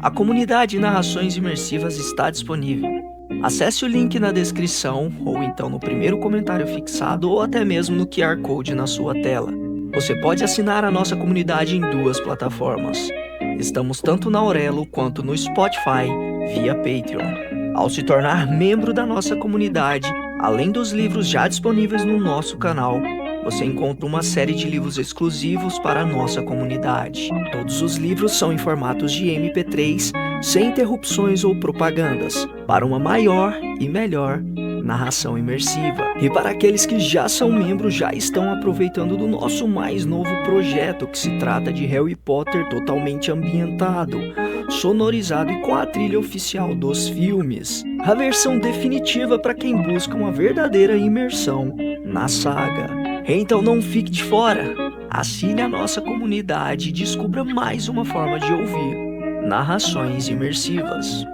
A comunidade Narrações Imersivas está disponível. Acesse o link na descrição, ou então no primeiro comentário fixado, ou até mesmo no QR Code na sua tela. Você pode assinar a nossa comunidade em duas plataformas. Estamos tanto na Aurelo quanto no Spotify, via Patreon. Ao se tornar membro da nossa comunidade, além dos livros já disponíveis no nosso canal, você encontra uma série de livros exclusivos para a nossa comunidade. Todos os livros são em formatos de MP3, sem interrupções ou propagandas, para uma maior e melhor narração imersiva. E para aqueles que já são membros, já estão aproveitando do nosso mais novo projeto, que se trata de Harry Potter totalmente ambientado, sonorizado e com a trilha oficial dos filmes. A versão definitiva para quem busca uma verdadeira imersão na saga. Então não fique de fora. Assine a nossa comunidade e descubra mais uma forma de ouvir narrações imersivas.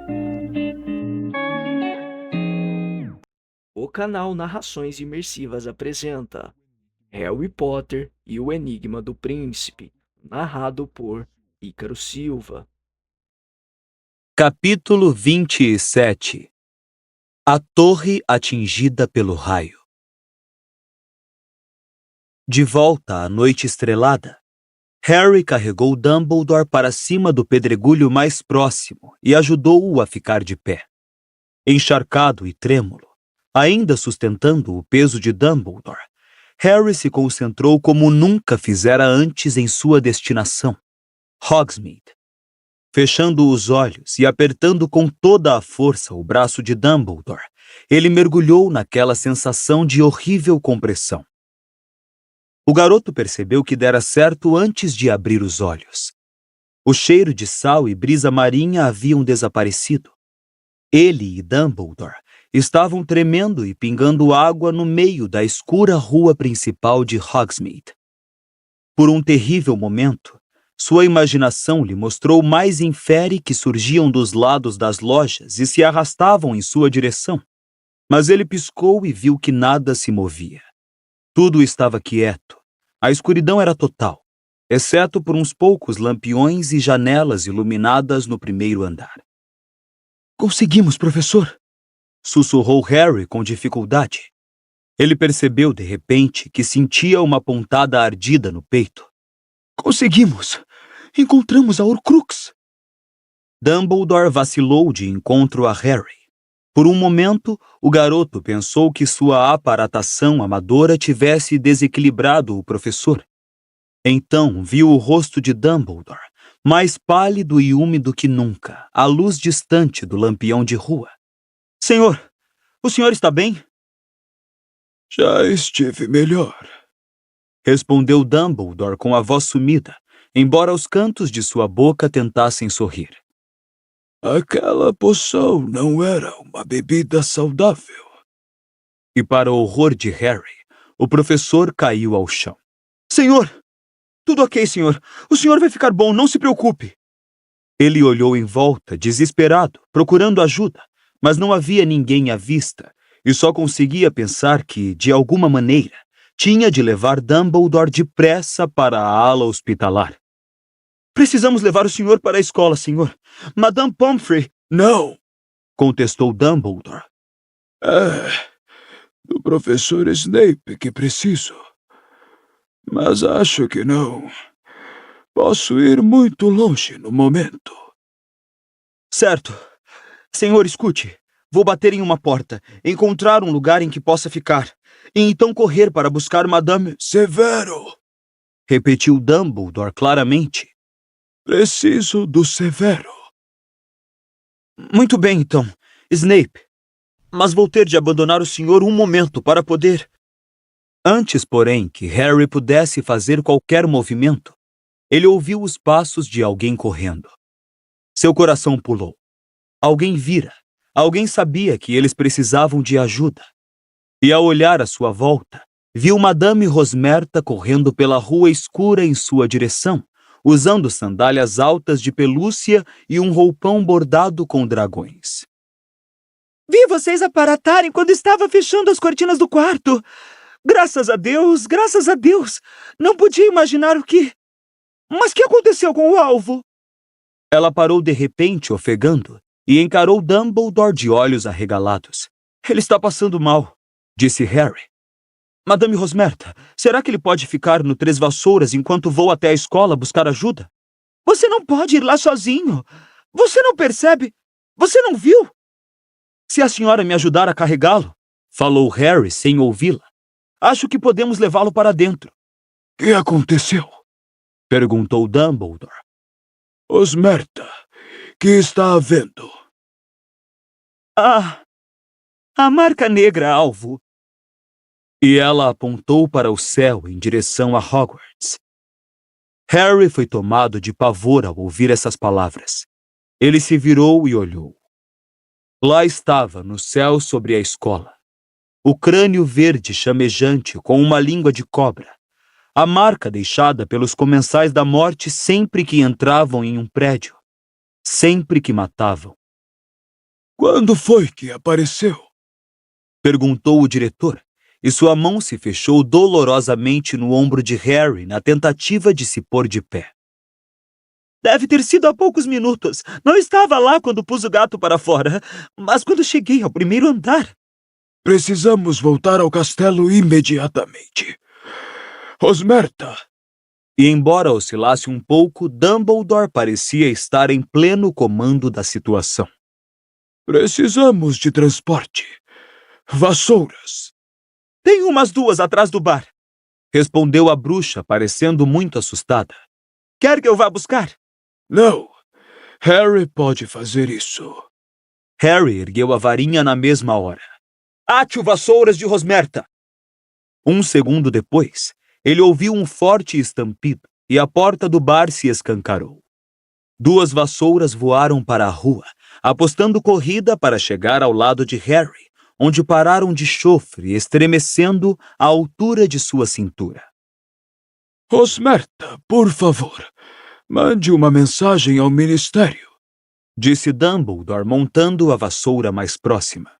O canal Narrações Imersivas apresenta Harry Potter e o Enigma do Príncipe, narrado por Ícaro Silva. Capítulo 27. A torre atingida pelo raio. De volta à noite estrelada, Harry carregou Dumbledore para cima do pedregulho mais próximo e ajudou-o a ficar de pé. Encharcado e trêmulo, ainda sustentando o peso de Dumbledore, Harry se concentrou como nunca fizera antes em sua destinação, Hogsmeade. Fechando os olhos e apertando com toda a força o braço de Dumbledore, ele mergulhou naquela sensação de horrível compressão. O garoto percebeu que dera certo antes de abrir os olhos. O cheiro de sal e brisa marinha haviam desaparecido. Ele e Dumbledore estavam tremendo e pingando água no meio da escura rua principal de Hogsmeade. Por um terrível momento, sua imaginação lhe mostrou mais infere que surgiam dos lados das lojas e se arrastavam em sua direção. Mas ele piscou e viu que nada se movia. Tudo estava quieto. A escuridão era total, exceto por uns poucos lampiões e janelas iluminadas no primeiro andar. "Conseguimos, professor!" sussurrou Harry com dificuldade. Ele percebeu de repente que sentia uma pontada ardida no peito. "Conseguimos! Encontramos a Horcrux!" Dumbledore vacilou de encontro a Harry. Por um momento, o garoto pensou que sua aparatação amadora tivesse desequilibrado o professor. Então viu o rosto de Dumbledore, mais pálido e úmido que nunca, à luz distante do lampião de rua. "Senhor, o senhor está bem?" "Já estive melhor", respondeu Dumbledore com a voz sumida, embora os cantos de sua boca tentassem sorrir. "Aquela poção não era uma bebida saudável." E para o horror de Harry, o professor caiu ao chão. "Senhor! Tudo ok, senhor. O senhor vai ficar bom, não se preocupe." Ele olhou em volta, desesperado, procurando ajuda, mas não havia ninguém à vista, e só conseguia pensar que, de alguma maneira, tinha de levar Dumbledore depressa para a ala hospitalar. "Precisamos levar o senhor para a escola, senhor. Madame Pomfrey..." "Não!" contestou Dumbledore. "É do professor Snape que preciso. Mas acho que não. Posso ir muito longe no momento." "Certo. Senhor, escute. Vou bater em uma porta, encontrar um lugar em que possa ficar, e então correr para buscar Madame..." "Severo!" repetiu Dumbledore claramente. "Preciso do Severo." "Muito bem, então, Snape. Mas vou ter de abandonar o senhor um momento para poder..." Antes, porém, que Harry pudesse fazer qualquer movimento, ele ouviu os passos de alguém correndo. Seu coração pulou. Alguém vira. Alguém sabia que eles precisavam de ajuda. E ao olhar à sua volta, viu Madame Rosmerta correndo pela rua escura em sua direção, usando sandálias altas de pelúcia e um roupão bordado com dragões. "Vi vocês aparatarem quando estava fechando as cortinas do quarto. Graças a Deus, graças a Deus. Não podia imaginar o que... Mas que aconteceu com o alvo?" Ela parou de repente, ofegando, e encarou Dumbledore de olhos arregalados. Ele está passando mal, disse Harry. Madame Rosmerta, será que ele pode ficar no Três Vassouras enquanto vou até a escola buscar ajuda? Você não pode ir lá sozinho. Você não percebe? Você não viu? Se a senhora me ajudar a carregá-lo, falou Harry sem ouvi-la, acho que podemos levá-lo para dentro. Que aconteceu? Perguntou Dumbledore. Rosmerta, que está havendo? A marca negra, alvo. E ela apontou para o céu em direção a Hogwarts. Harry foi tomado de pavor ao ouvir essas palavras. Ele se virou e olhou. Lá estava, no céu sobre a escola, o crânio verde chamejante com uma língua de cobra, a marca deixada pelos comensais da morte sempre que entravam em um prédio, sempre que matavam. Quando foi que apareceu? Perguntou o diretor, e sua mão se fechou dolorosamente no ombro de Harry na tentativa de se pôr de pé. Deve ter sido há poucos minutos. Não estava lá quando pus o gato para fora, mas quando cheguei ao primeiro andar. Precisamos voltar ao castelo imediatamente. Rosmerta! E embora oscilasse um pouco, Dumbledore parecia estar em pleno comando da situação. Precisamos de transporte. Vassouras. Tem umas 2 atrás do bar, respondeu a bruxa, parecendo muito assustada. Quer que eu vá buscar? Não. Harry pode fazer isso. Harry ergueu a varinha na mesma hora. Ate o Vassouras de Rosmerta! 1 segundo depois, ele ouviu um forte estampido e a porta do bar se escancarou. 2 vassouras voaram para a rua, apostando corrida para chegar ao lado de Harry, onde pararam de chofre, estremecendo à altura de sua cintura. Rosmerta, por favor, mande uma mensagem ao ministério, disse Dumbledore, montando a vassoura mais próxima.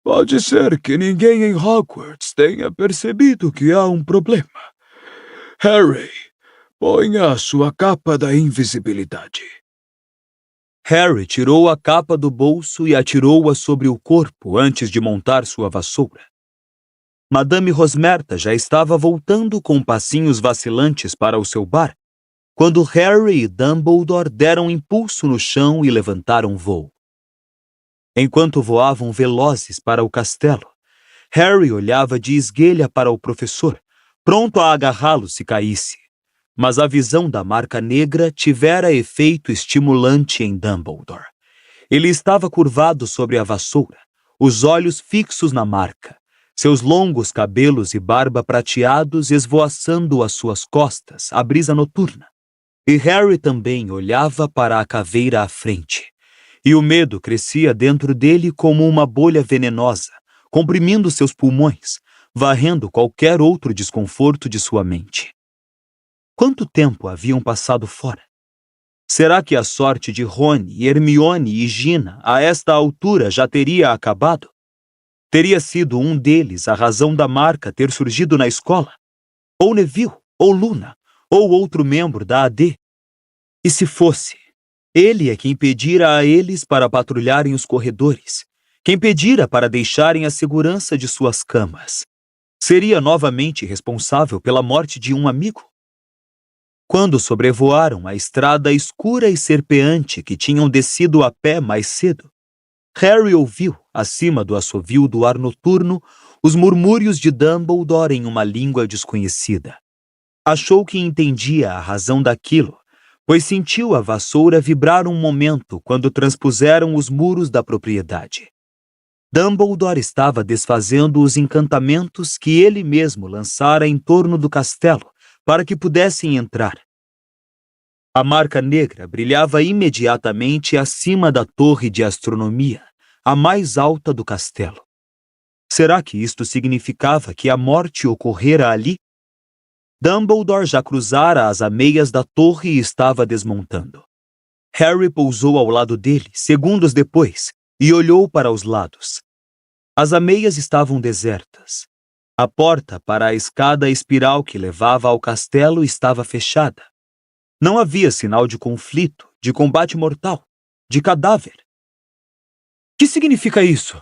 Pode ser que ninguém em Hogwarts tenha percebido que há um problema. Harry, ponha a sua capa da invisibilidade. Harry tirou a capa do bolso e atirou-a sobre o corpo antes de montar sua vassoura. Madame Rosmerta já estava voltando com passinhos vacilantes para o seu bar, quando Harry e Dumbledore deram impulso no chão e levantaram voo. Enquanto voavam velozes para o castelo, Harry olhava de esguelha para o professor, pronto a agarrá-lo se caísse. Mas a visão da marca negra tivera efeito estimulante em Dumbledore. Ele estava curvado sobre a vassoura, os olhos fixos na marca, seus longos cabelos e barba prateados esvoaçando às suas costas a brisa noturna. E Harry também olhava para a caveira à frente, e o medo crescia dentro dele como uma bolha venenosa, comprimindo seus pulmões, varrendo qualquer outro desconforto de sua mente. Quanto tempo haviam passado fora? Será que a sorte de Rony, Hermione e Gina a esta altura já teria acabado? Teria sido um deles a razão da marca ter surgido na escola? Ou Neville, ou Luna, ou outro membro da AD? E se fosse, ele é quem pedira a eles para patrulharem os corredores, quem pedira para deixarem a segurança de suas camas. Seria novamente responsável pela morte de um amigo? Quando sobrevoaram a estrada escura e serpeante que tinham descido a pé mais cedo, Harry ouviu, acima do assovio do ar noturno, os murmúrios de Dumbledore em uma língua desconhecida. Achou que entendia a razão daquilo, pois sentiu a vassoura vibrar um momento quando transpuseram os muros da propriedade. Dumbledore estava desfazendo os encantamentos que ele mesmo lançara em torno do castelo, para que pudessem entrar. A marca negra brilhava imediatamente acima da torre de astronomia, a mais alta do castelo. Será que isto significava que a morte ocorrera ali? Dumbledore já cruzara as ameias da torre e estava desmontando. Harry pousou ao lado dele, segundos depois, e olhou para os lados. As ameias estavam desertas. A porta para a escada espiral que levava ao castelo estava fechada. Não havia sinal de conflito, de combate mortal, de cadáver. Que significa isso?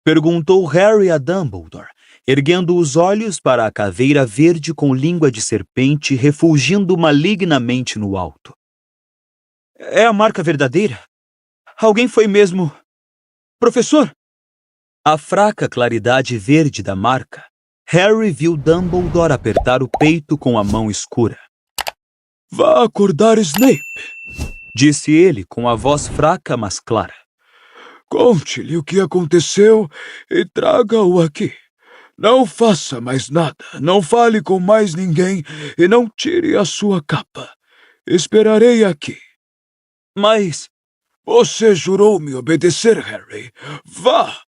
Perguntou Harry a Dumbledore, erguendo os olhos para a caveira verde com língua de serpente refulgindo malignamente no alto. É a marca verdadeira? Alguém foi mesmo... Professor? À fraca claridade verde da marca, Harry viu Dumbledore apertar o peito com a mão escura. Vá acordar Snape, disse ele com a voz fraca, mas clara. Conte-lhe o que aconteceu e traga-o aqui. Não faça mais nada, não fale com mais ninguém e não tire a sua capa. Esperarei aqui. Mas... Você jurou me obedecer, Harry. Vá!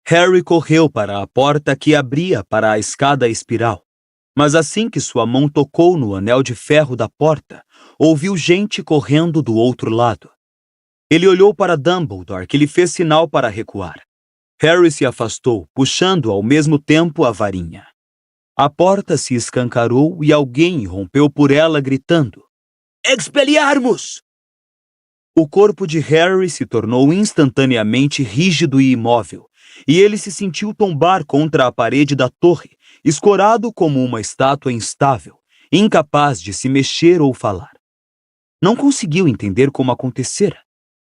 Harry correu para a porta que abria para a escada espiral. Mas assim que sua mão tocou no anel de ferro da porta, ouviu gente correndo do outro lado. Ele olhou para Dumbledore, que lhe fez sinal para recuar. Harry se afastou, puxando ao mesmo tempo a varinha. A porta se escancarou e alguém rompeu por ela gritando: Expelliarmus! O corpo de Harry se tornou instantaneamente rígido e imóvel, e ele se sentiu tombar contra a parede da torre, escorado como uma estátua instável, incapaz de se mexer ou falar. Não conseguiu entender como acontecera.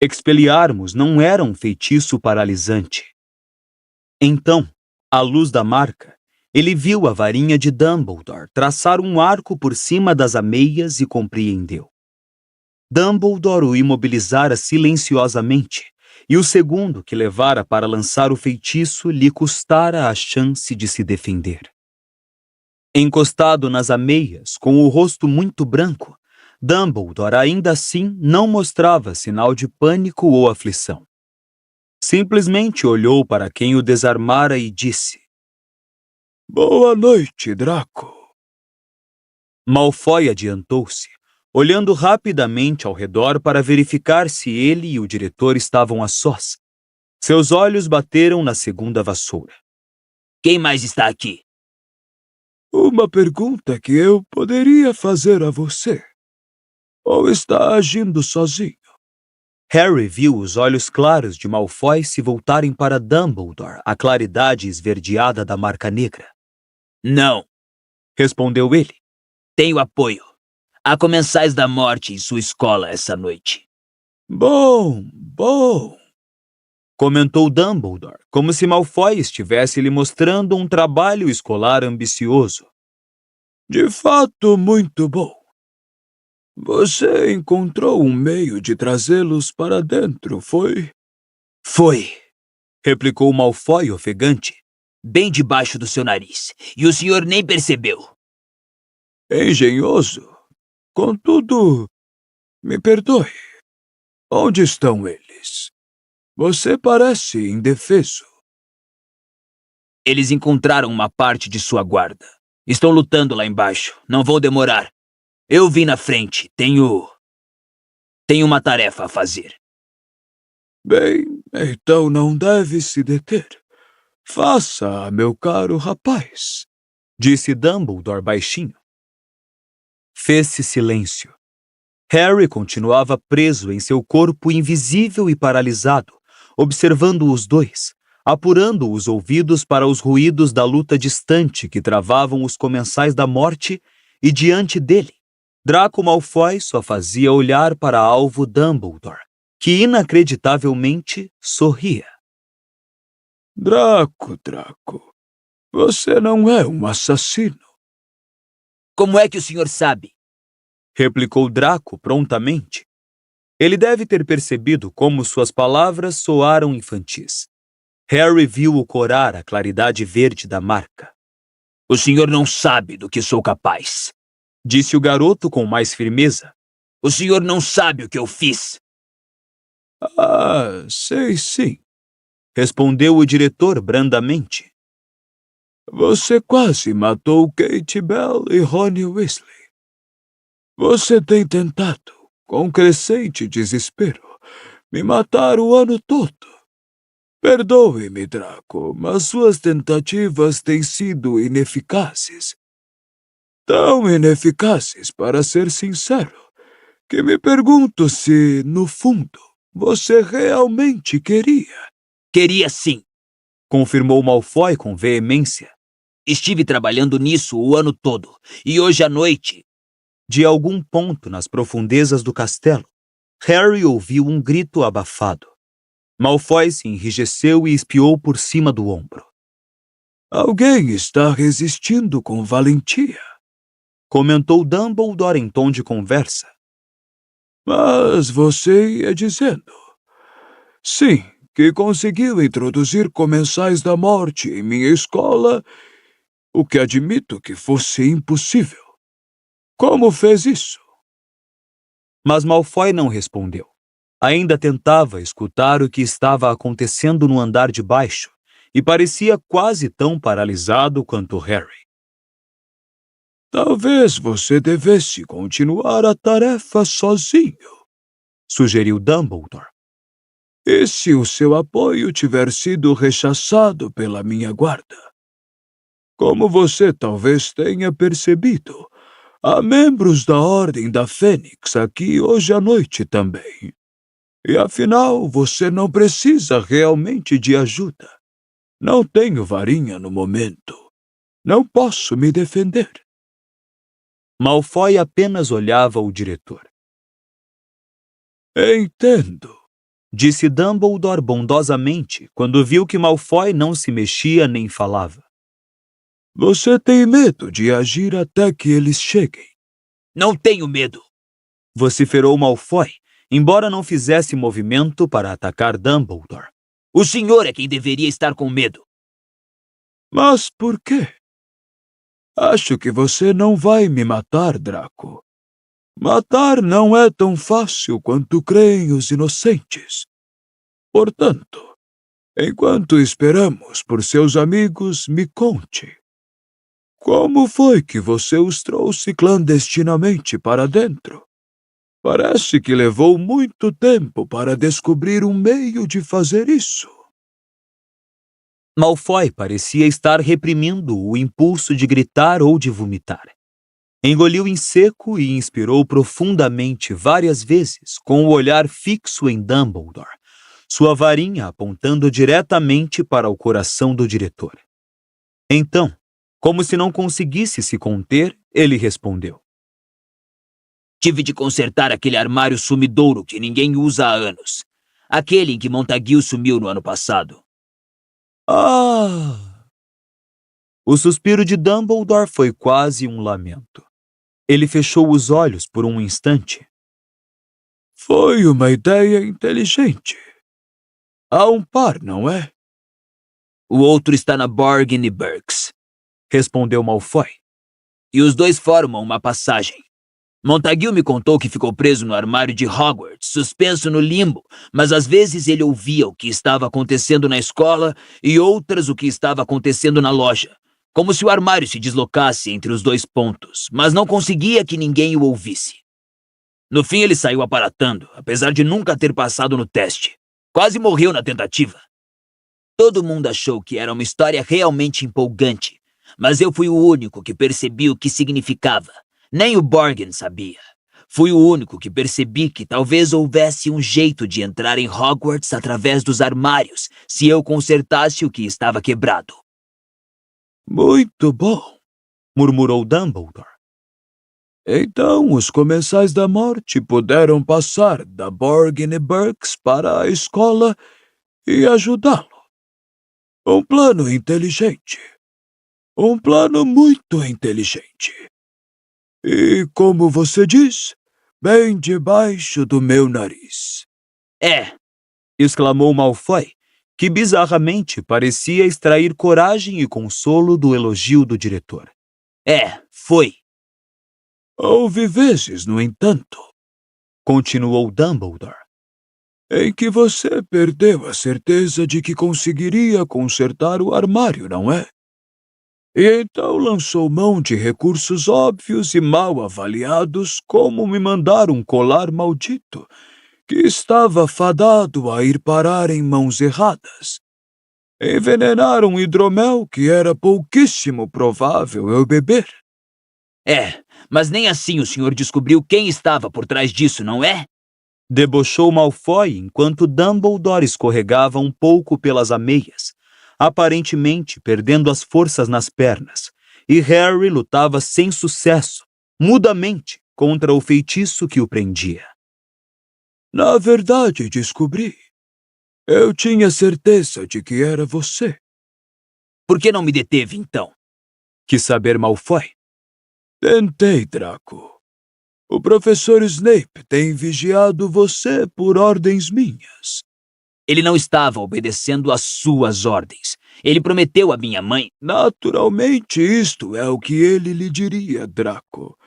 Expelliarmus não era um feitiço paralisante. Então, à luz da marca, ele viu a varinha de Dumbledore traçar um arco por cima das ameias e compreendeu. Dumbledore o imobilizara silenciosamente, e o segundo que levara para lançar o feitiço lhe custara a chance de se defender. Encostado nas ameias, com o rosto muito branco, Dumbledore ainda assim não mostrava sinal de pânico ou aflição. Simplesmente olhou para quem o desarmara e disse: Boa noite, Draco. Malfoy adiantou-se, olhando rapidamente ao redor para verificar se ele e o diretor estavam a sós. Seus olhos bateram na segunda vassoura. Quem mais está aqui? Uma pergunta que eu poderia fazer a você. Ou está agindo sozinho? Harry viu os olhos claros de Malfoy se voltarem para Dumbledore, a claridade esverdeada da marca negra. Não, respondeu ele. Tenho apoio. Há comensais da morte em sua escola essa noite. Bom, comentou Dumbledore, como se Malfoy estivesse lhe mostrando um trabalho escolar ambicioso. De fato, muito bom. Você encontrou um meio de trazê-los para dentro, foi? Foi, replicou Malfoy ofegante, bem debaixo do seu nariz, e o senhor nem percebeu. Engenhoso. Contudo, me perdoe. Onde estão eles? Você parece indefeso. Eles encontraram uma parte de sua guarda. Estão lutando lá embaixo. Não vou demorar. Eu vim na frente. Tenho uma tarefa a fazer. Bem, então não deve se deter. Faça, meu caro rapaz, disse Dumbledore baixinho. Fez-se silêncio. Harry continuava preso em seu corpo invisível e paralisado, observando os dois, apurando os ouvidos para os ruídos da luta distante que travavam os comensais da morte, e diante dele, Draco Malfoy só fazia olhar para alvo Dumbledore, que inacreditavelmente sorria. Draco, você não é um assassino. Como é que o senhor sabe? Replicou Draco prontamente. Ele deve ter percebido como suas palavras soaram infantis. Harry viu-o corar a claridade verde da marca. O senhor não sabe do que sou capaz, disse o garoto com mais firmeza. O senhor não sabe o que eu fiz. Ah, sei sim, respondeu o diretor brandamente. Você quase matou Kate Bell e Ron Weasley. Você tem tentado, com crescente desespero, me matar o ano todo. Perdoe-me, Draco, mas suas tentativas têm sido ineficazes. tão ineficazes, para ser sincero, que me pergunto se, no fundo, você realmente queria. Queria sim, confirmou Malfoy com veemência. Estive trabalhando nisso o ano todo, e hoje à noite... De algum ponto nas profundezas do castelo, Harry ouviu um grito abafado. Malfoy se enrijeceu e espiou por cima do ombro. Alguém está resistindo com valentia, comentou Dumbledore em tom de conversa. Mas você ia dizendo. Sim, que conseguiu introduzir comensais da morte em minha escola, o que admito que fosse impossível. Como fez isso? Mas Malfoy não respondeu. Ainda tentava escutar o que estava acontecendo no andar de baixo e parecia quase tão paralisado quanto Harry. Talvez você devesse continuar a tarefa sozinho, sugeriu Dumbledore. E se o seu apoio tiver sido rechaçado pela minha guarda? Como você talvez tenha percebido, há membros da Ordem da Fênix aqui hoje à noite também. E afinal, você não precisa realmente de ajuda. Não tenho varinha no momento. Não posso me defender. Malfoy apenas olhava o diretor. Entendo, disse Dumbledore bondosamente quando viu que Malfoy não se mexia nem falava. Você tem medo de agir até que eles cheguem. Não tenho medo, vociferou Malfoy, embora não fizesse movimento para atacar Dumbledore. O senhor é quem deveria estar com medo. Mas por quê? Acho que você não vai me matar, Draco. Matar não é tão fácil quanto creem os inocentes. Portanto, enquanto esperamos por seus amigos, me conte. Como foi que você os trouxe clandestinamente para dentro? Parece que levou muito tempo para descobrir um meio de fazer isso. Malfoy parecia estar reprimindo o impulso de gritar ou de vomitar. Engoliu em seco e inspirou profundamente várias vezes, com o olhar fixo em Dumbledore, sua varinha apontando diretamente para o coração do diretor. Então, como se não conseguisse se conter, ele respondeu. Tive de consertar aquele armário sumidouro que ninguém usa há anos. Aquele em que Montague sumiu no ano passado. Ah! O suspiro de Dumbledore foi quase um lamento. Ele fechou os olhos por um instante. Foi uma ideia inteligente. Há um par, não é? O outro está na Borgin Burkes, respondeu Malfoy. E os dois formam uma passagem. Montague me contou que ficou preso no armário de Hogwarts, suspenso no limbo, mas às vezes ele ouvia o que estava acontecendo na escola e outras o que estava acontecendo na loja, como se o armário se deslocasse entre os dois pontos, mas não conseguia que ninguém o ouvisse. No fim ele saiu aparatando, apesar de nunca ter passado no teste. Quase morreu na tentativa. Todo mundo achou que era uma história realmente empolgante, mas eu fui o único que percebi o que significava. Nem o Borgin sabia. Fui o único que percebi que talvez houvesse um jeito de entrar em Hogwarts através dos armários, se eu consertasse o que estava quebrado. Muito bom, murmurou Dumbledore. Então os comensais da morte puderam passar da Borgin Burkes para a escola e ajudá-lo. Um plano inteligente. Um plano muito inteligente. E, como você diz, bem debaixo do meu nariz. É, exclamou Malfoy, que bizarramente parecia extrair coragem e consolo do elogio do diretor. É, foi. Houve vezes, no entanto, continuou Dumbledore, em que você perdeu a certeza de que conseguiria consertar o armário, não é? E então lançou mão de recursos óbvios e mal avaliados, como me mandar um colar maldito, que estava fadado a ir parar em mãos erradas. Envenenar um hidromel que era pouquíssimo provável eu beber. Mas nem assim o senhor descobriu quem estava por trás disso, não é? Debochou Malfoy enquanto Dumbledore escorregava um pouco pelas ameias, aparentemente perdendo as forças nas pernas, e Harry lutava sem sucesso, mudamente, contra o feitiço que o prendia. Na verdade, descobri. Eu tinha certeza de que era você. Por que não me deteve, então? Quis saber Malfoy. Tentei, Draco. O professor Snape tem vigiado você por ordens minhas. Ele não estava obedecendo às suas ordens. Ele prometeu à minha mãe... Naturalmente, isto é o que ele lhe diria, Draco.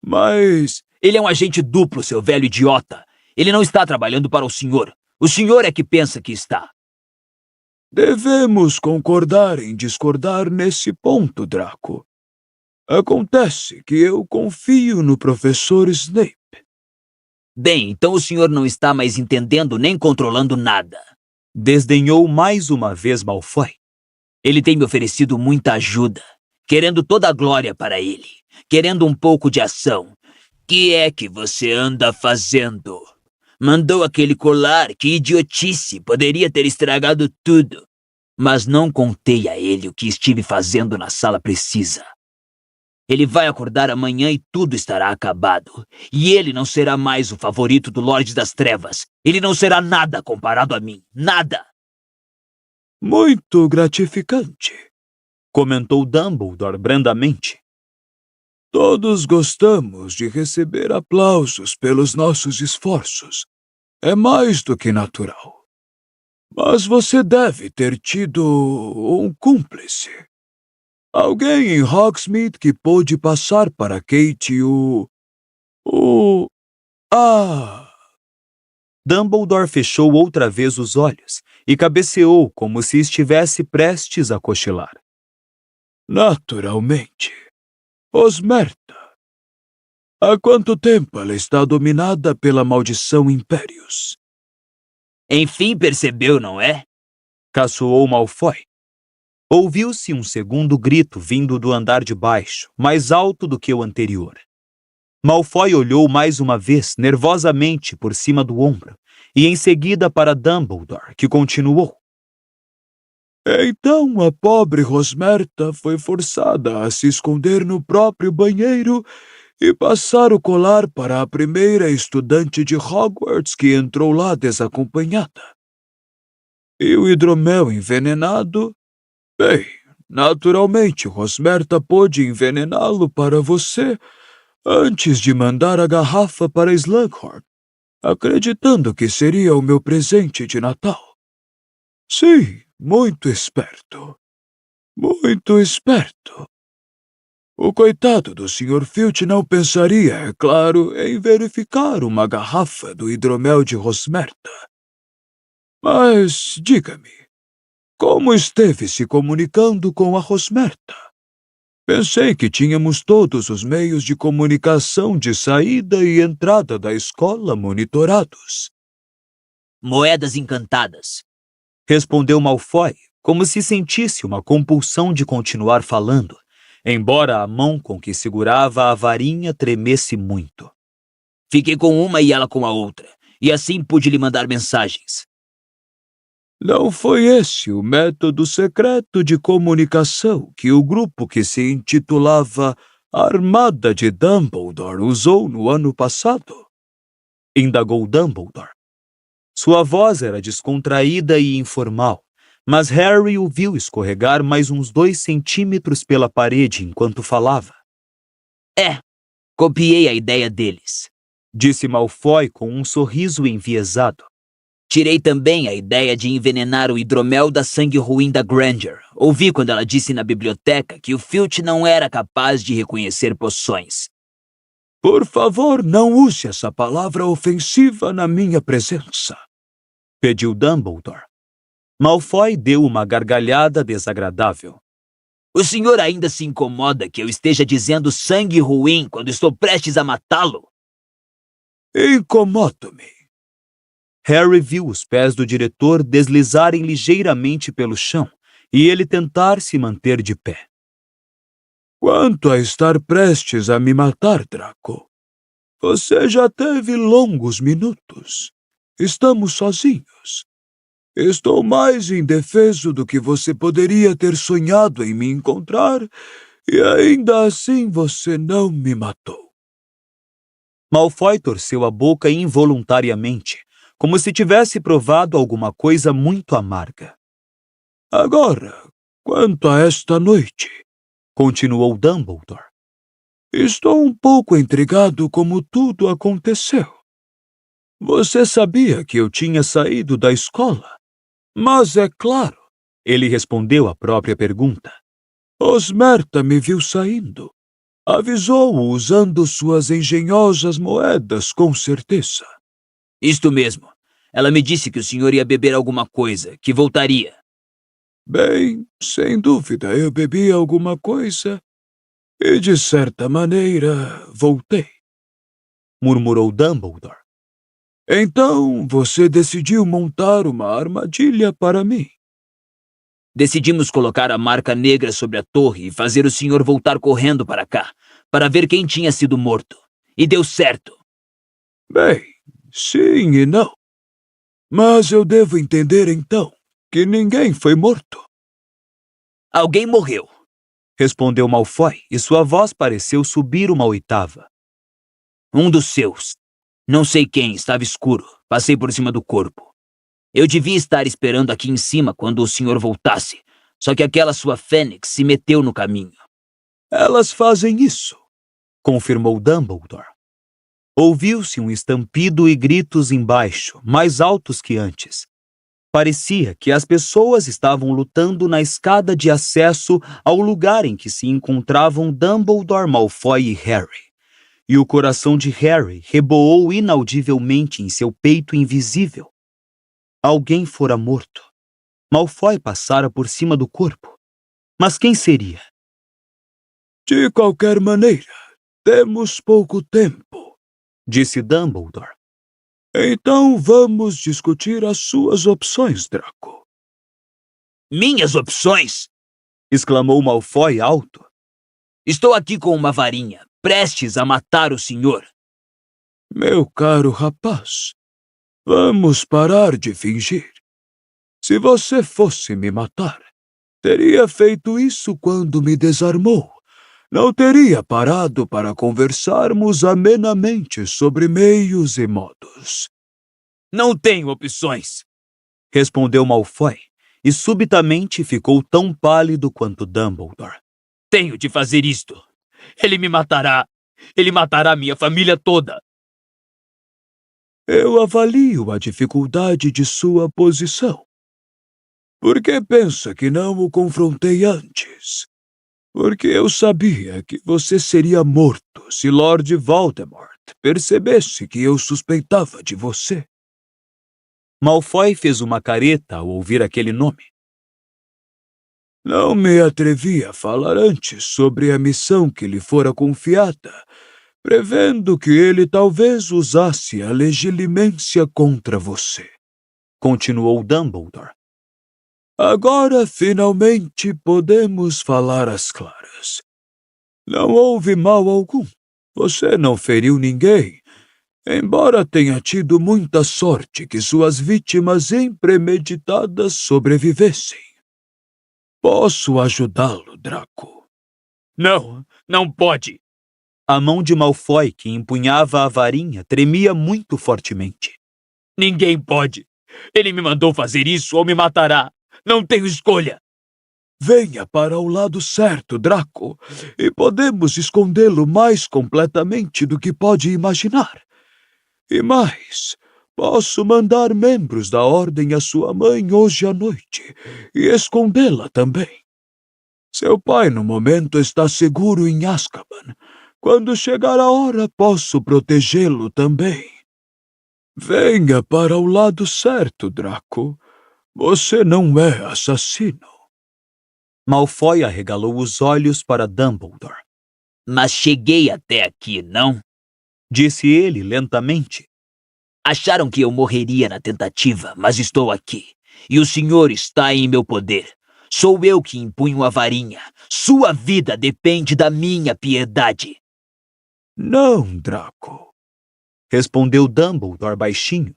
Mas... Ele é um agente duplo, seu velho idiota. Ele não está trabalhando para o senhor. O senhor é que pensa que está. Devemos concordar em discordar nesse ponto, Draco. Acontece que eu confio no professor Snape. Bem, então o senhor não está mais entendendo nem controlando nada. Desdenhou mais uma vez Malfoy. Ele tem me oferecido muita ajuda, querendo toda a glória para ele, querendo um pouco de ação. Que é que você anda fazendo? Mandou aquele colar, que idiotice, poderia ter estragado tudo. Mas não contei a ele o que estive fazendo na sala precisa. Ele vai acordar amanhã e tudo estará acabado. E ele não será mais o favorito do Lorde das Trevas. Ele não será nada comparado a mim. Nada! Muito gratificante, comentou Dumbledore brandamente. Todos gostamos de receber aplausos pelos nossos esforços. É mais do que natural. Mas você deve ter tido um cúmplice. Alguém em Hogsmeade que pôde passar para Kate Dumbledore fechou outra vez os olhos e cabeceou como se estivesse prestes a cochilar. Naturalmente. Rosmerta. Há quanto tempo ela está dominada pela maldição Impérios? Enfim percebeu, não é? Caçoou Malfoy. Ouviu-se um segundo grito vindo do andar de baixo, mais alto do que o anterior. Malfoy olhou mais uma vez, nervosamente, por cima do ombro, e em seguida para Dumbledore, que continuou. Então a pobre Rosmerta foi forçada a se esconder no próprio banheiro e passar o colar para a primeira estudante de Hogwarts que entrou lá desacompanhada. E o hidromel envenenado? Bem, naturalmente Rosmerta pôde envenená-lo para você antes de mandar a garrafa para Slughorn, acreditando que seria o meu presente de Natal. Sim, muito esperto. Muito esperto. O coitado do Sr. Filch não pensaria, é claro, em verificar uma garrafa do hidromel de Rosmerta. Mas, diga-me, como esteve se comunicando com a Rosmerta? Pensei que tínhamos todos os meios de comunicação de saída e entrada da escola monitorados. Moedas encantadas. Respondeu Malfoy, como se sentisse uma compulsão de continuar falando, embora a mão com que segurava a varinha tremesse muito. Fiquei com uma e ela com a outra, e assim pude lhe mandar mensagens. Não foi esse o método secreto de comunicação que o grupo que se intitulava Armada de Dumbledore usou no ano passado? Indagou Dumbledore. Sua voz era descontraída e informal, mas Harry o viu escorregar mais uns 2 centímetros pela parede enquanto falava. Copiei a ideia deles. Disse Malfoy com um sorriso enviesado. Tirei também a ideia de envenenar o hidromel da sangue ruim da Granger. Ouvi quando ela disse na biblioteca que o Filch não era capaz de reconhecer poções. Por favor, não use essa palavra ofensiva na minha presença, pediu Dumbledore. Malfoy deu uma gargalhada desagradável. O senhor ainda se incomoda que eu esteja dizendo sangue ruim quando estou prestes a matá-lo? Incomodo-me. Harry viu os pés do diretor deslizarem ligeiramente pelo chão e ele tentar se manter de pé. Quanto a estar prestes a me matar, Draco, você já teve longos minutos. Estamos sozinhos. Estou mais indefeso do que você poderia ter sonhado em me encontrar, e ainda assim você não me matou. Malfoy torceu a boca involuntariamente, como se tivesse provado alguma coisa muito amarga. Agora, quanto a esta noite, Continuou Dumbledore. estou um pouco intrigado como tudo aconteceu. Você sabia que eu tinha saído da escola? Mas é claro, Ele respondeu à própria pergunta. Osmerta me viu saindo. Avisou-o usando suas engenhosas moedas, com certeza. Isto mesmo. Ela me disse que o senhor ia beber alguma coisa, que voltaria. Bem, sem dúvida, eu bebi alguma coisa e, de certa maneira, voltei. Murmurou Dumbledore. Então, você decidiu montar uma armadilha para mim. Decidimos colocar a marca negra sobre a torre e fazer o senhor voltar correndo para cá, para ver quem tinha sido morto. E deu certo. Bem, sim e não. Mas eu devo entender, então, que ninguém foi morto. Alguém morreu. Respondeu Malfoy, e sua voz pareceu subir uma oitava. Um dos seus. Não sei quem, estava escuro. Passei por cima do corpo. Eu devia estar esperando aqui em cima quando o senhor voltasse. Só que aquela sua fênix se meteu no caminho. Elas fazem isso, Confirmou Dumbledore. Ouviu-se um estampido e gritos embaixo, mais altos que antes. Parecia que as pessoas estavam lutando na escada de acesso ao lugar em que se encontravam Dumbledore, Malfoy e Harry. E o coração de Harry reboou inaudivelmente em seu peito invisível. Alguém fora morto. Malfoy passara por cima do corpo. Mas quem seria? de qualquer maneira. Temos pouco tempo, Disse Dumbledore. então vamos discutir as suas opções, Draco. Minhas opções? Exclamou Malfoy alto. Estou aqui com uma varinha, prestes a matar o senhor. Meu caro rapaz, vamos parar de fingir. Se você fosse me matar, teria feito isso quando me desarmou. Não teria parado para conversarmos amenamente sobre meios e modos. Não tenho opções. Respondeu Malfoy, e subitamente ficou tão pálido quanto Dumbledore. Tenho de fazer isto. Ele me matará. Ele matará minha família toda. Eu avalio a dificuldade de sua posição. Por que pensa que não o confrontei antes? Porque eu sabia que você seria morto se Lord Voldemort percebesse que eu suspeitava de você. Malfoy fez uma careta ao ouvir aquele nome. Não me atrevi a falar antes sobre a missão que lhe fora confiada, prevendo que ele talvez usasse a legilimência contra você. Continuou Dumbledore. Agora, finalmente, podemos falar às claras. Não houve mal algum. Você não feriu ninguém, embora tenha tido muita sorte que suas vítimas impremeditadas sobrevivessem. Posso ajudá-lo, Draco? Não, não pode. A mão de Malfoy, que empunhava a varinha, tremia muito fortemente. Ninguém pode. Ele me mandou fazer isso ou me matará. Não tenho escolha. Venha para o lado certo, Draco, e podemos escondê-lo mais completamente do que pode imaginar. E mais, posso mandar membros da Ordem à sua mãe hoje à noite e escondê-la também. Seu pai, no momento, está seguro em Azkaban. Quando chegar a hora, posso protegê-lo também. Venha para o lado certo, Draco. Você não é assassino. Malfoy arregalou os olhos para Dumbledore. Mas cheguei até aqui, não? Disse ele lentamente. Acharam que eu morreria na tentativa, mas estou aqui. E o senhor está em meu poder. Sou eu que impunho a varinha. Sua vida depende da minha piedade. Não, Draco, respondeu Dumbledore baixinho.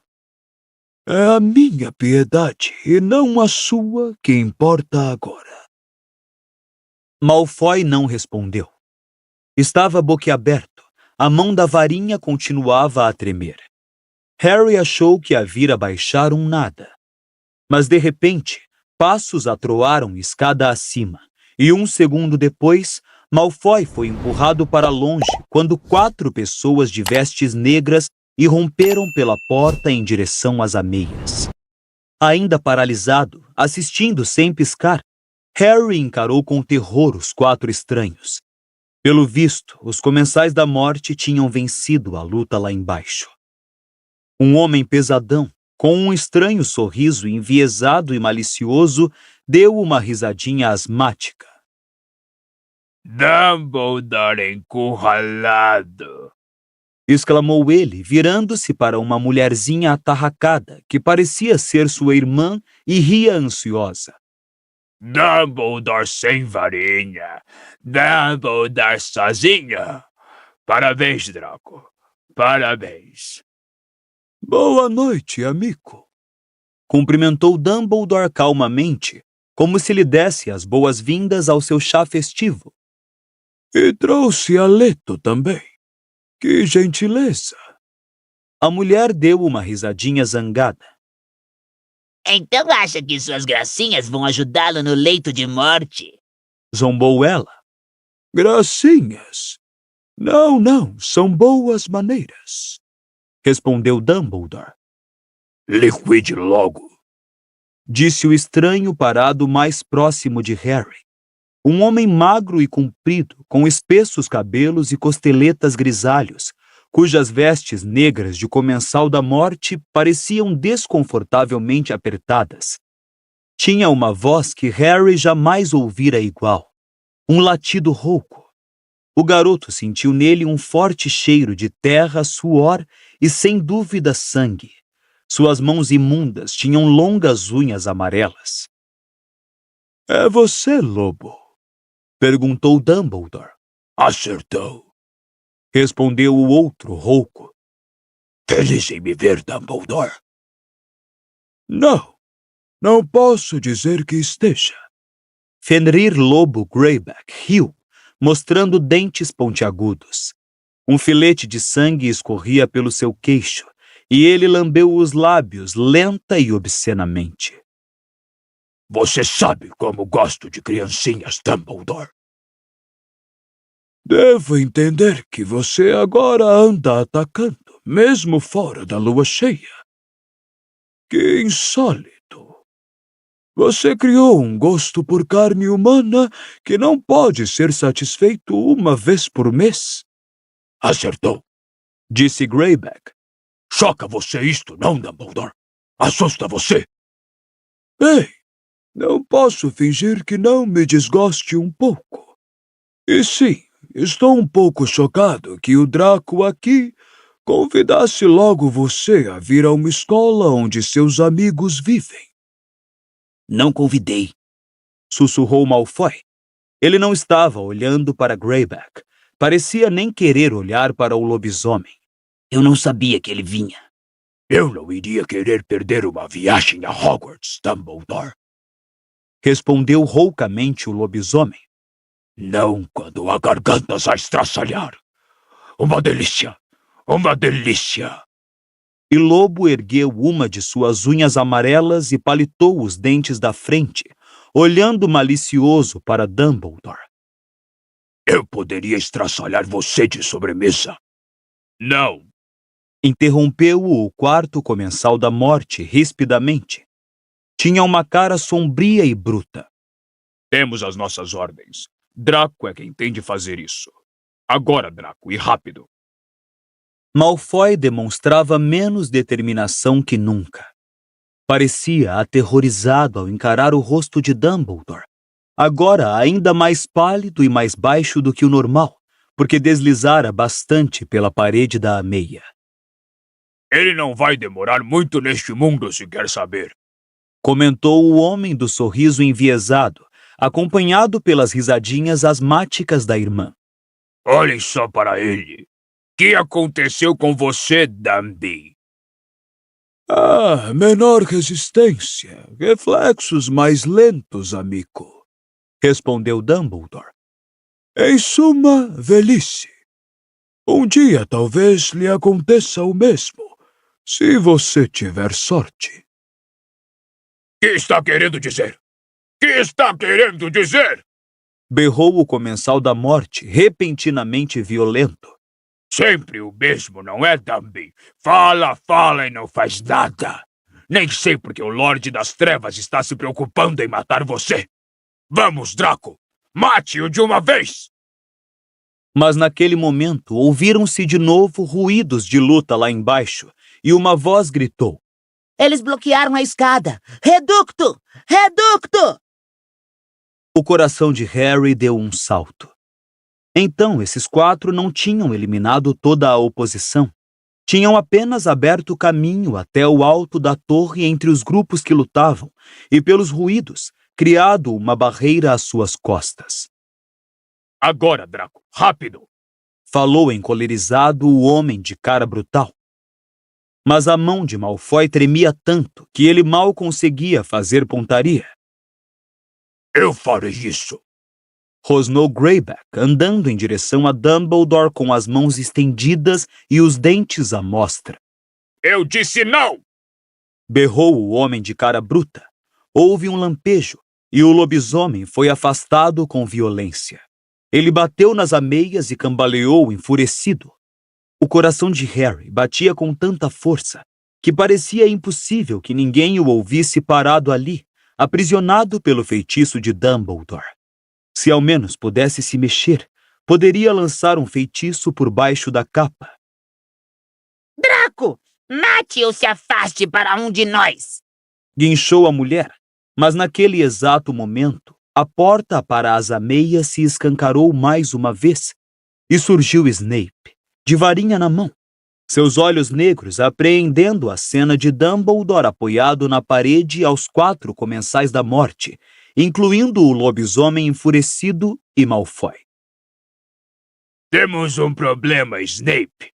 é a minha piedade e não a sua que importa agora. Malfoy não respondeu. Estava boquiaberto. A mão da varinha continuava a tremer. Harry achou que a vira baixar um nada. Mas, de repente, passos atroaram escada acima, e 1 segundo depois, Malfoy foi empurrado para longe quando 4 pessoas de vestes negras irromperam pela porta em direção às ameias. Ainda paralisado, assistindo sem piscar, Harry encarou com terror os 4 estranhos. Pelo visto, os comensais da morte tinham vencido a luta lá embaixo. Um homem pesadão, com um estranho sorriso enviesado e malicioso, deu uma risadinha asmática. Dumbledore encurralado, Exclamou ele, virando-se para uma mulherzinha atarracada, que parecia ser sua irmã e ria ansiosa. Dumbledore sem varinha, Dumbledore sozinho. Parabéns, Draco, parabéns. Boa noite, amigo. Cumprimentou Dumbledore calmamente, como se lhe desse as boas-vindas ao seu chá festivo. E trouxe a Leto também. Que gentileza. A mulher deu uma risadinha zangada. Então acha que suas gracinhas vão ajudá-lo no leito de morte? Zombou ela. Gracinhas. Não, são boas maneiras. Respondeu Dumbledore. Liquide logo, Disse o estranho parado mais próximo de Harry. Um homem magro e comprido, com espessos cabelos e costeletas grisalhos, cujas vestes negras de comensal da morte pareciam desconfortavelmente apertadas. Tinha uma voz que Harry jamais ouvira igual. Um latido rouco. O garoto sentiu nele um forte cheiro de terra, suor e, sem dúvida, sangue. Suas mãos imundas tinham longas unhas amarelas. é você, lobo? Perguntou Dumbledore. Acertou. Respondeu o outro rouco. Feliz em me ver, Dumbledore? Não posso dizer que esteja. Fenrir Lobo Greyback riu, mostrando dentes pontiagudos. Um filete de sangue escorria pelo seu queixo, e ele lambeu os lábios lenta e obscenamente. Você sabe como gosto de criancinhas, Dumbledore. Devo entender que você agora anda atacando, mesmo fora da lua cheia. Que insólito. Você criou um gosto por carne humana que não pode ser satisfeito uma vez por mês. Acertou, Disse Greyback. Choca você isto, não, Dumbledore? Assusta você? Bem, não posso fingir que não me desgoste um pouco. E sim, estou um pouco chocado que o Draco aqui convidasse logo você a vir a uma escola onde seus amigos vivem. Não convidei. Sussurrou Malfoy. Ele não estava olhando para Greyback. Parecia nem querer olhar para o lobisomem. Eu não sabia que ele vinha. Eu não iria querer perder uma viagem a Hogwarts, Dumbledore. Respondeu roucamente o lobisomem. Não quando a garganta a estraçalhar. Uma delícia! Uma delícia! E Lobo ergueu uma de suas unhas amarelas e palitou os dentes da frente, olhando malicioso para Dumbledore. Eu poderia estraçalhar você de sobremesa. Não! Interrompeu-o o quarto comensal da morte rispidamente. Tinha uma cara sombria e bruta. Temos as nossas ordens. Draco é quem tem de fazer isso. Agora, Draco, e rápido. Malfoy demonstrava menos determinação que nunca. Parecia aterrorizado ao encarar o rosto de Dumbledore, agora ainda mais pálido e mais baixo do que o normal, porque deslizara bastante pela parede da ameia. Ele não vai demorar muito neste mundo, se quer saber. Comentou o homem do sorriso enviesado, acompanhado pelas risadinhas asmáticas da irmã. Olhem só para ele. O que aconteceu com você, Dumby? Ah, menor resistência. Reflexos mais lentos, amigo. Respondeu Dumbledore. Em suma, velhice. Um dia talvez lhe aconteça o mesmo, se você tiver sorte. Que está querendo dizer? Que está querendo dizer? Berrou o Comensal da Morte, repentinamente violento. Sempre o mesmo, não é, Dumby? Fala, fala e não faz nada. Nem sei porque o Lorde das Trevas está se preocupando em matar você. Vamos, Draco! Mate-o de uma vez! Mas naquele momento ouviram-se de novo ruídos de luta lá embaixo, e uma voz gritou. Eles bloquearam a escada! Reducto! Reducto! O coração de Harry deu um salto. Então, esses 4 não tinham eliminado toda a oposição. Tinham apenas aberto caminho até o alto da torre entre os grupos que lutavam e, pelos ruídos, criado uma barreira às suas costas. Agora, Draco, rápido! Falou encolerizado o homem de cara brutal. Mas a mão de Malfoy tremia tanto que ele mal conseguia fazer pontaria. Eu farei isso! Rosnou Greyback, andando em direção a Dumbledore com as mãos estendidas e os dentes à mostra. Eu disse não! Berrou o homem de cara bruta. Houve um lampejo e o lobisomem foi afastado com violência. Ele bateu nas ameias e cambaleou enfurecido. O coração de Harry batia com tanta força que parecia impossível que ninguém o ouvisse parado ali, aprisionado pelo feitiço de Dumbledore. Se ao menos pudesse se mexer, poderia lançar um feitiço por baixo da capa. Draco, mate ou se afaste para um de nós! Guinchou a mulher, mas naquele exato momento, a porta para as ameias se escancarou mais uma vez e surgiu Snape, de varinha na mão, seus olhos negros apreendendo a cena de Dumbledore apoiado na parede aos 4 comensais da morte, incluindo o lobisomem enfurecido e Malfoy. Temos um problema, Snape,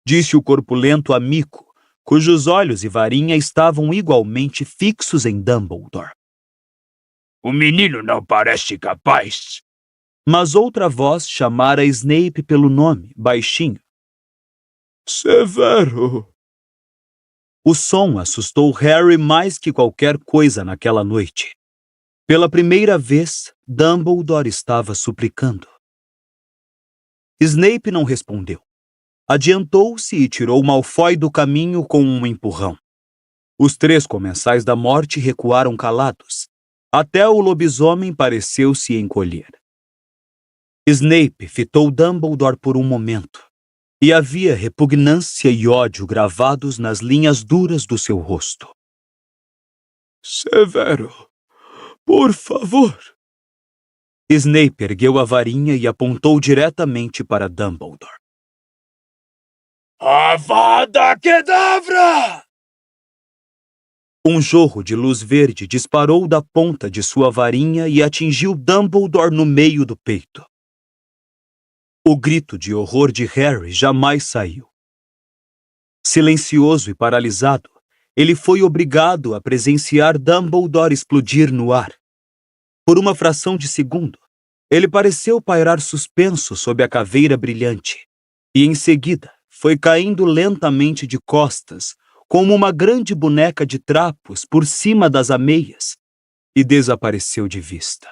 disse o corpulento amigo, cujos olhos e varinha estavam igualmente fixos em Dumbledore. O menino não parece capaz. Mas outra voz chamara Snape pelo nome, baixinho. Severo. O som assustou Harry mais que qualquer coisa naquela noite. Pela primeira vez, Dumbledore estava suplicando. Snape não respondeu. Adiantou-se e tirou Malfoy do caminho com um empurrão. Os 3 comensais da morte recuaram calados. Até o lobisomem pareceu se encolher. Snape fitou Dumbledore por um momento, e havia repugnância e ódio gravados nas linhas duras do seu rosto. Severo, por favor. Snape ergueu a varinha e apontou diretamente para Dumbledore. Avada Kedavra! Um jorro de luz verde disparou da ponta de sua varinha e atingiu Dumbledore no meio do peito. O grito de horror de Harry jamais saiu. Silencioso e paralisado, ele foi obrigado a presenciar Dumbledore explodir no ar. Por uma fração de segundo, ele pareceu pairar suspenso sob a caveira brilhante, e em seguida foi caindo lentamente de costas, como uma grande boneca de trapos por cima das ameias, e desapareceu de vista.